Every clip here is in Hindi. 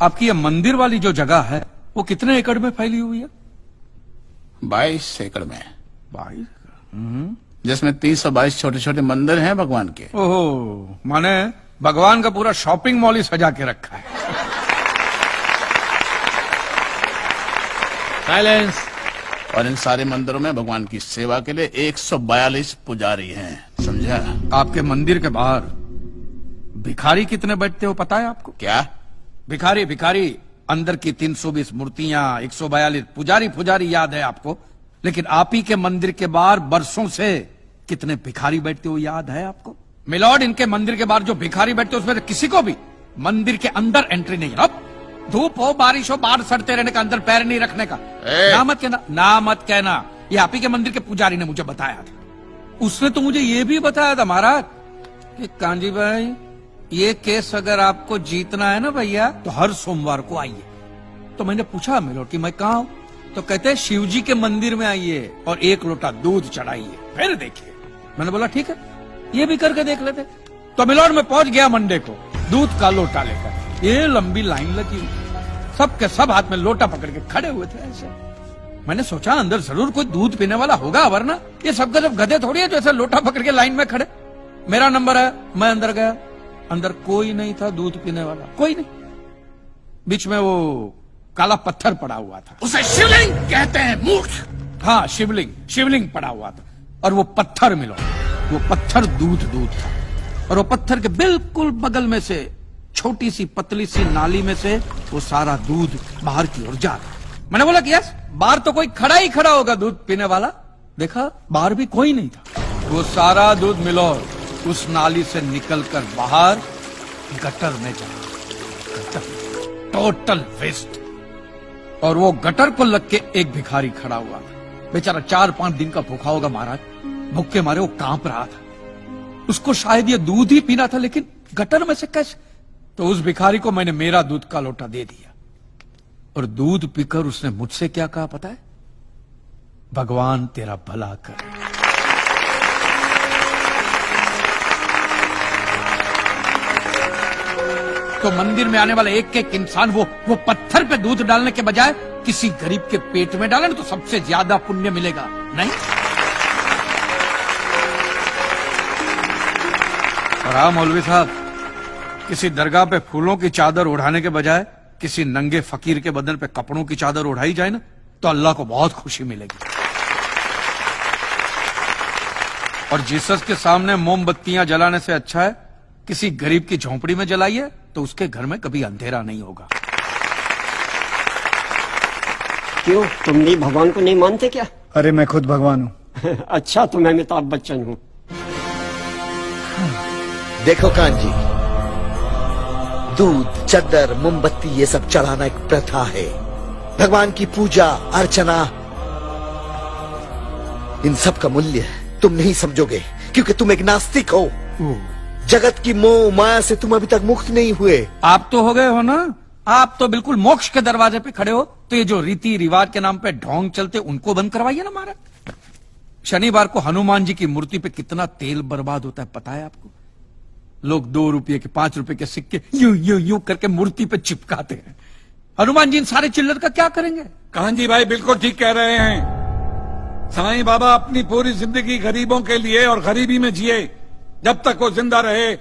आपकी ये मंदिर वाली जो जगह है वो कितने एकड़ में फैली हुई है? 22 एकड़ में, 22। जिसमें 322 छोटे छोटे मंदिर हैं भगवान के। ओहो, माने भगवान का पूरा शॉपिंग मॉल ही सजा के रखा है। साइलेंस। और इन सारे मंदिरों में भगवान की सेवा के लिए 142 पुजारी हैं, समझा? आपके मंदिर के बाहर भिखारी कितने बैठते हो पता है आपको? क्या? भिखारी भिखारी अंदर की 320 मूर्तियां, 142 पुजारी याद है आपको, लेकिन आप ही के मंदिर के बाहर बरसों से कितने भिखारी बैठते हो याद है आपको? मिलॉर्ड, इनके मंदिर के बाहर जो भिखारी बैठते हो उसमें से किसी को भी मंदिर के अंदर एंट्री नहीं है। अब धूप हो बारिश हो बाहर सड़ते रहने का, अंदर पैर नहीं रखने का। ना मत कहना, ना मत कहना। ये आप ही के मंदिर के पुजारी ने मुझे बताया था। उसने तो मुझे ये भी बताया था महाराज कि कांजी भाई, ये केस अगर आपको जीतना है ना भैया तो हर सोमवार को आइए। तो मैंने पूछा मिलॉर्ड कि मैं कहाँ हूं? तो कहते हैं शिव जी के मंदिर में आइए और 1 लोटा दूध चढ़ाइए, फिर देखिए। मैंने बोला ठीक है, ये भी करके देख लेते। तो मिलॉर्ड में पहुंच गया मंडे को दूध का लोटा लेकर। ये लंबी लाइन लगी, सबके सब हाथ में लोटा पकड़ के खड़े हुए थे ऐसे। मैंने सोचा अंदर जरूर कोई दूध पीने वाला होगा, वरना ये सबके सब गधे थोड़ी है जो ऐसे लोटा पकड़ के लाइन में खड़े। मेरा नंबर है, मैं अंदर गया, अंदर कोई नहीं था दूध पीने वाला, कोई नहीं। बीच में वो काला पत्थर पड़ा हुआ था, उसे शिवलिंग कहते हैं, मूर्ख। हाँ शिवलिंग पड़ा हुआ था। और वो पत्थर मिलो, वो पत्थर दूध था। और वो पत्थर के बिल्कुल बगल में से छोटी सी पतली सी नाली में से वो सारा दूध बाहर की ओर जा रहा। मैंने बोला कि यस, बाहर तो कोई खड़ा ही खड़ा होगा दूध पीने वाला। देखा बाहर भी कोई नहीं था। वो सारा दूध मिलो उस नाली से निकलकर बाहर गटर में जा, टोटल वेस्ट। और वो गटर को लग के एक भिखारी खड़ा हुआ था, बेचारा 4-5 दिन का भूखा होगा महाराज, भूख के मारे वो कांप रहा था। उसको शायद ये दूध ही पीना था, लेकिन गटर में से कैसे? तो उस भिखारी को मैंने मेरा दूध का लोटा दे दिया और दूध पीकर उसने मुझसे क्या कहा पता है? भगवान तेरा भला करे। तो मंदिर में आने वाला एक एक इंसान वो पत्थर पे दूध डालने के बजाय किसी गरीब के पेट में डाले तो सबसे ज्यादा पुण्य मिलेगा, नहीं? और हाँ मौलवी साहब, किसी दरगाह पे फूलों की चादर उड़ाने के बजाय किसी नंगे फकीर के बदन पे कपड़ों की चादर उड़ाई जाए ना तो अल्लाह को बहुत खुशी मिलेगी। और जीसस के सामने मोमबत्तियां जलाने से अच्छा है किसी गरीब की झोंपड़ी में जलाइए, तो उसके घर में कभी अंधेरा नहीं होगा। क्यों, तुम भी भगवान को नहीं मानते क्या? अरे मैं खुद भगवान हूँ। अच्छा, तो मैं अमिताभ बच्चन हूँ। देखो कांजी, दूध, चद्दर, मोमबत्ती ये सब चढ़ाना एक प्रथा है। भगवान की पूजा अर्चना, इन सब का मूल्य तुम नहीं समझोगे क्योंकि तुम एक नास्तिक हो। जगत की मोह माया से तुम अभी तक मुक्त नहीं हुए। आप तो हो गए हो ना, आप तो बिल्कुल मोक्ष के दरवाजे पे खड़े हो। तो ये जो रीति रिवाज के नाम पे ढोंग चलते उनको बंद करवाइए ना महाराज। शनिवार को हनुमान जी की मूर्ति पे कितना तेल बर्बाद होता है पता है आपको? लोग 2 रुपये के 5 रुपए के सिक्के यूं करके मूर्ति पे चिपकाते हैं। हनुमान जी इन सारे चिल्लर का क्या करेंगे? कांजी भाई बिल्कुल ठीक कह रहे हैं। साईं बाबा अपनी पूरी जिंदगी गरीबों के लिए और गरीबी में जिए। जब तक वो जिंदा रहे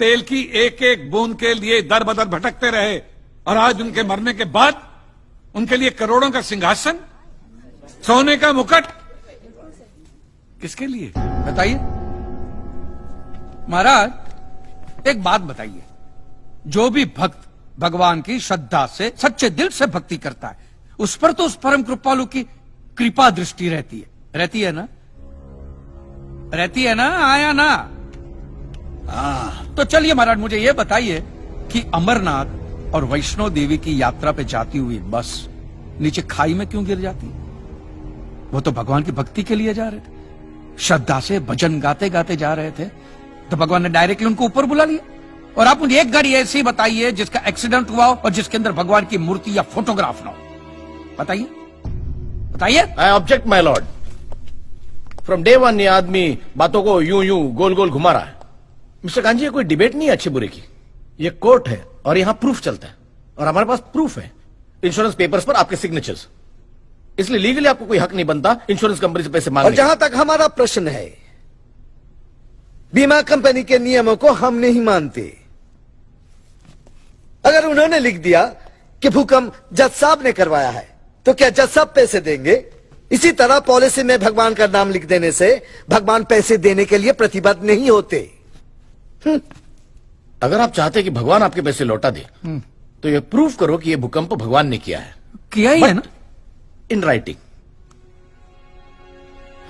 तेल की एक एक बूंद के लिए दर बदर भटकते रहे, और आज उनके मरने के बाद उनके लिए करोड़ों का सिंहासन, सोने का मुकुट, किसके लिए बताइए महाराज। एक बात बताइए, जो भी भक्त भगवान की श्रद्धा से सच्चे दिल से भक्ति करता है उस पर तो उस परम कृपालु की कृपा दृष्टि रहती है ना? रहती है ना? आया ना? तो चलिए महाराज मुझे ये बताइए कि अमरनाथ और वैष्णो देवी की यात्रा पे जाती हुई बस नीचे खाई में क्यों गिर जाती? वो तो भगवान की भक्ति के लिए जा रहे थे, श्रद्धा से भजन गाते गाते जा रहे थे, तो भगवान ने डायरेक्टली उनको ऊपर बुला लिया। और आप मुझे एक गाड़ी ऐसी बताइए जिसका एक्सीडेंट हुआ हो और जिसके अंदर भगवान की मूर्ति या फोटोग्राफ ना हो। बताइए बताइए। I object my Lord. From day 1 ये आदमी बातों को यूं गोल गोल घुमा रहा है। मिस्टर कांजी, ये कोई डिबेट नहीं है अच्छे बुरे की, ये कोर्ट है और यहां प्रूफ चलता है। और हमारे पास प्रूफ है, इंश्योरेंस पेपर्स पर आपके सिग्नेचर्स। इसलिए लीगली आपको कोई हक नहीं बनता इंश्योरेंस कंपनी से पैसे मांगने। और जहां तक हमारा प्रश्न है, बीमा कंपनी के नियमों को हम नहीं मानते। अगर उन्होंने लिख दिया कि भूकंप जज साहब ने करवाया है, तो क्या जज साहब पैसे देंगे? इसी तरह पॉलिसी में भगवान का नाम लिख देने से भगवान पैसे देने के लिए प्रतिबद्ध नहीं होते। अगर आप चाहते कि भगवान आपके पैसे लौटा दे, तो ये प्रूफ करो कि ये भूकंप भगवान ने किया है। किया ही है ना? इन राइटिंग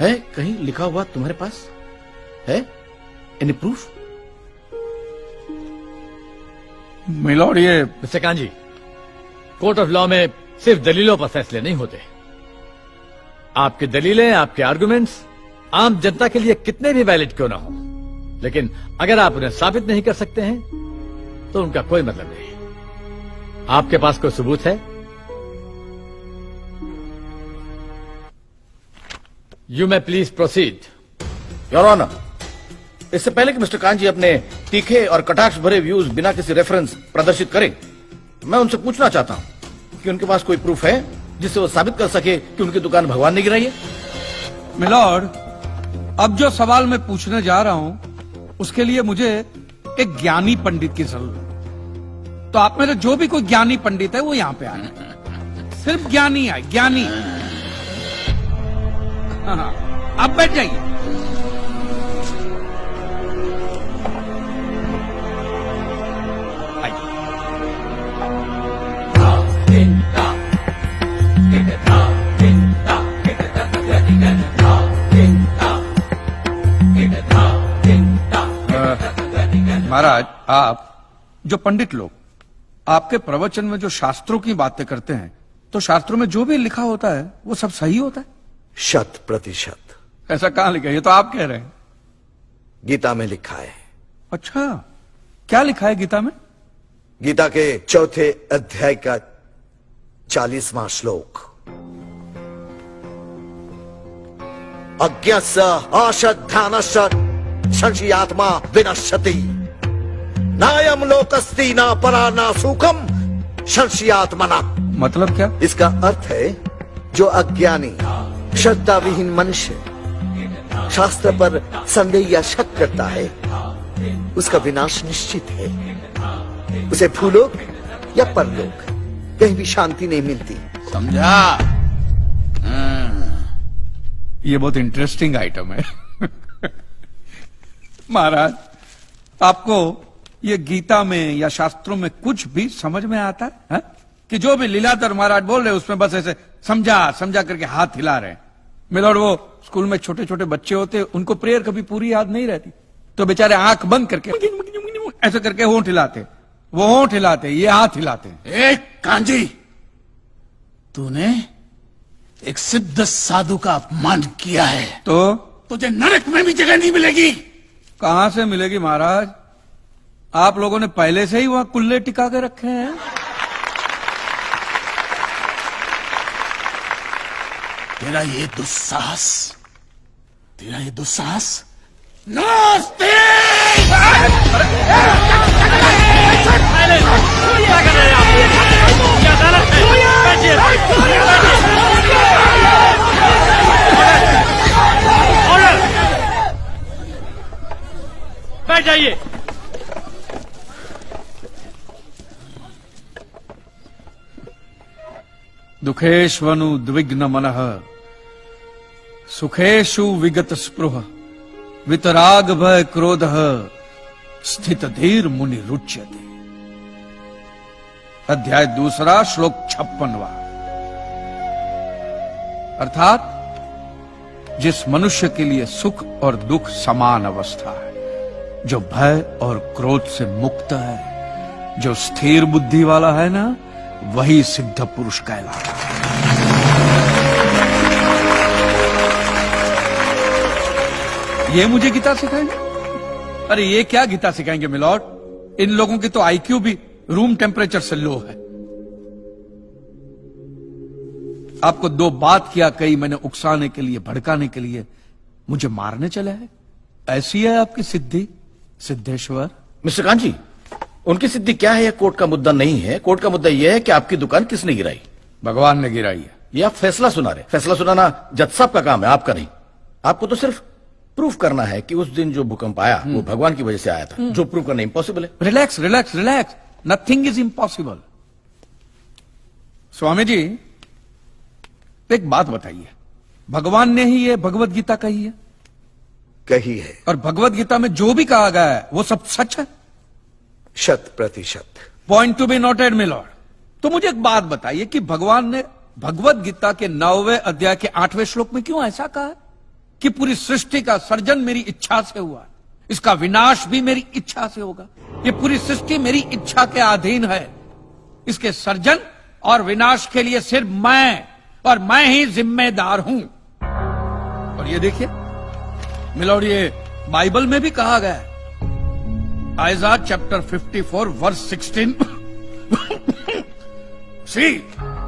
है, कहीं लिखा हुआ तुम्हारे पास है? Any proof? मिलॉर्ड, ये mister kanji, court of law में सिर्फ दलीलों पर फैसले नहीं होते। आपकी दलीलें, आपके आर्गुमेंट्स आम जनता के लिए कितने भी वैलिड क्यों ना हो, लेकिन अगर आप उन्हें साबित नहीं कर सकते हैं तो उनका कोई मतलब नहीं। आपके पास कोई सबूत है? You may please proceed. Your honour, इससे पहले कि मिस्टर कांजी अपने तीखे और कटाक्ष भरे व्यूज बिना किसी रेफरेंस प्रदर्शित करें, मैं उनसे पूछना चाहता हूं कि उनके पास कोई प्रूफ है जिससे वो साबित कर सके कि उनकी दुकान भगवान ने गिराई है। मिलॉर्ड, अब जो सवाल मैं पूछने जा रहा हूं उसके लिए मुझे एक ज्ञानी पंडित की जरूरत है। तो आप मेरे जो भी कोई ज्ञानी पंडित है वो यहां पे आए, सिर्फ ज्ञानी आए, ज्ञानी। हाँ, आप बैठ जाइए। महाराज, आप जो पंडित लोग आपके प्रवचन में जो शास्त्रों की बातें करते हैं, तो शास्त्रों में जो भी लिखा होता है वो सब सही होता है? 100%। ऐसा कहां लिखा है? ये तो आप कह रहे हैं। गीता में लिखा है। अच्छा, क्या लिखा है गीता में? गीता के 4थे अध्याय का 40वां श्लोक, अज्ञस्य अश्रद्धानस्य संशयात्मा विनश्यति, नायम लोकस्ति ना परा ना सुखम संशयात्मना। मतलब क्या? इसका अर्थ है, जो अज्ञानी श्रद्धा विहीन मनुष्य शास्त्र पर संदेह या शक करता है, उसका विनाश निश्चित है। उसे भूलोक या परलोक कहीं भी शांति नहीं मिलती। समझा? ये बहुत इंटरेस्टिंग आइटम है। महाराज, आपको ये गीता में या शास्त्रों में कुछ भी समझ में आता है? हा? कि जो भी लीलाधर महाराज बोल रहे उसमें बस ऐसे समझा समझा करके हाथ हिला रहे हैं। मिलॉर्ड, वो स्कूल में छोटे छोटे बच्चे होते, उनको प्रेयर कभी पूरी याद नहीं रहती, तो बेचारे आंख बंद करके ऐसे करके होंठ हिलाते, वो होंठ हिलाते, ये हाथ हिलाते। एक कांजी, तूने एक सिद्ध साधु का अपमान किया है, तो तुझे नरक में भी जगह नहीं मिलेगी। कहां से मिलेगी महाराज? आप लोगों ने पहले से ही वहां कुल्ले टिका के रखे हैं। तेरा ये दुस्साहस नास्तिक! बैठ जाइए। दुखेष्वनु द्विग्न मनः सुखेषु विगत स्पृह वितराग भय क्रोध स्थित धीर मुनि रुच्यते। अध्याय 2 श्लोक 56वां। अर्थात जिस मनुष्य के लिए सुख और दुख समान अवस्था है, जो भय और क्रोध से मुक्त है, जो स्थिर बुद्धि वाला है ना, वही सिद्ध पुरुष कहलाता है। ये मुझे गीता सिखाएंगे? अरे ये क्या गीता सिखाएंगे मिलॉर्ड? इन लोगों की तो आईक्यू भी रूम टेम्परेचर से लो है। आपको 2 बात किया कही मैंने उकसाने के लिए, भड़काने के लिए, मुझे मारने चले हैं। ऐसी है आपकी सिद्धि सिद्धेश्वर? मिस्टर कांजी, उनकी सिद्धि क्या है, यह कोर्ट का मुद्दा नहीं है। कोर्ट का मुद्दा यह है कि आपकी दुकान किसने गिराई। भगवान ने गिराई है। ये आप फैसला सुना रहे। फैसला सुनाना जज साहब का काम है, आपका नहीं। आपको तो सिर्फ प्रूफ करना है कि उस दिन जो भूकंप आया वो भगवान की वजह से आया था, जो प्रूफ करना इम्पॉसिबल है। Relax relax relax, nothing is impossible. Swami ji एक बात बताइए, भगवान ने ही ये भगवत गीता कही है, कही है, और भगवत गीता में जो भी कहा गया है वो सब सच है? 100%। Point to be noted milord. तो मुझे एक बात बताइए कि भगवान ने भगवत गीता के 9वें अध्याय के 8वें श्लोक में क्यों ऐसा कहा है कि पूरी सृष्टि का सर्जन मेरी इच्छा से हुआ, इसका विनाश भी मेरी इच्छा से होगा, ये पूरी सृष्टि मेरी इच्छा के अधीन है, इसके सर्जन और विनाश के लिए सिर्फ मैं और मैं ही जिम्मेदार हूं। और ये देखिए मिलॉर्ड, ये बाइबल में भी कहा गया है, Aiza chapter 54 verse 16 See,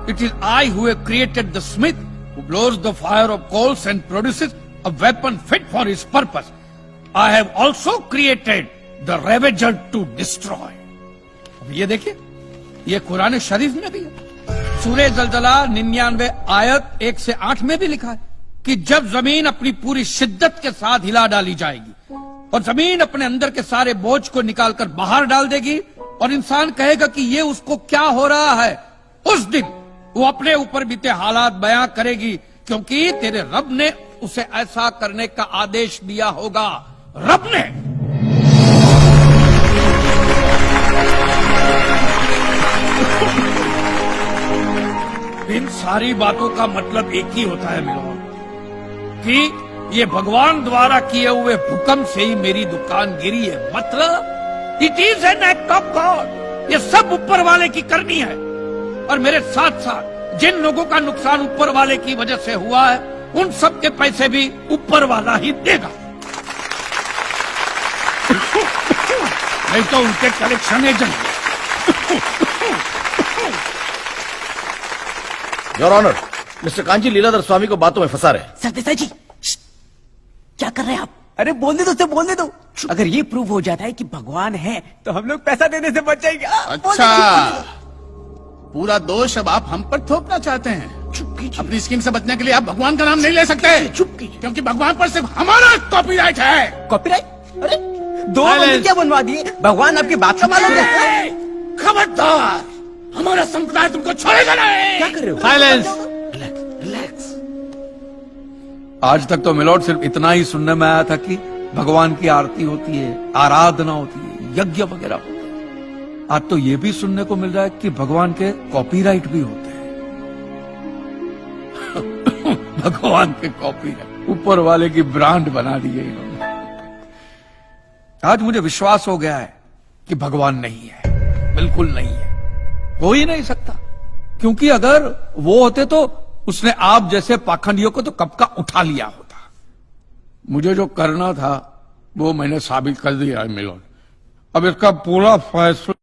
it is I who have created the smith who blows the fire of coals and produces a weapon fit for his purpose. I have also created the ravager to destroy. अब ये देखिए, ये कुरान शरीफ में भी है। सूरह जलजला 99 आयत 1 से 8 में भी लिखा है कि जब जमीन अपनी पूरी शिद्दत के साथ हिला डाली जाएगी और जमीन अपने अंदर के सारे बोझ को निकालकर बाहर डाल देगी और इंसान कहेगा कि ये उसको क्या हो रहा है, उस दिन वो अपने ऊपर बीते हालात बयां करेगी, क्योंकि तेरे रब ने उसे ऐसा करने का आदेश दिया होगा। रब ने। इन सारी बातों का मतलब एक ही होता है मिलोर, कि ये भगवान द्वारा किए हुए भूकंप से ही मेरी दुकान गिरी है। मतलब it is an act of God. ये सब ऊपर वाले की करनी है, और मेरे साथ साथ जिन लोगों का नुकसान ऊपर वाले की वजह से हुआ है उन सब के पैसे भी ऊपर वाला ही देगा, नहीं तो उनके collection agent. Your honour, mister Kanchi Leeladhar Swami को बातों में फंसा रहे। सरदेसाई जी, क्या कर रहे हैं आप? अरे बोलने दो, उससे बोलने दो। अगर ये प्रूव हो जाता है कि भगवान है तो हम लोग पैसा देने से बच जाएंगे। अच्छा, पूरा दोष अब आप हम पर थोपना चाहते हैं। अपनी स्कीम से बचने के लिए आप भगवान का नाम नहीं ले सकते, क्योंकि भगवान पर सिर्फ हमारा कॉपीराइट है। कॉपीराइट? अरे 2 मंदिर क्या बनवा दिए? भगवान आपके बाप का मालूम है? खबरदार, हमारा संप्रदाय तुमको छोड़ेगा नहीं। क्या कर रहे हो? साइलेंस। रिलैक्स। आज तक तो मिलॉर्ड सिर्फ इतना ही सुनने में आया था कि भगवान की आरती होती है, आराधना होती है, यज्ञ वगैरह होता है। आज तो ये भी सुनने को मिल रहा है कि भगवान के कॉपीराइट भी होते हैं। भगवान के कॉपीराइट ऊपर वाले की ब्रांड बना दी है इन्होंने। आज मुझे विश्वास हो गया है कि भगवान नहीं है, बिल्कुल नहीं है, हो ही नहीं सकता, क्योंकि अगर वो होते तो उसने आप जैसे पाखंडियों को तो कब का उठा लिया होता। मुझे जो करना था वो मैंने साबित कर दिया है मिलोन। अब इसका पूरा फैसला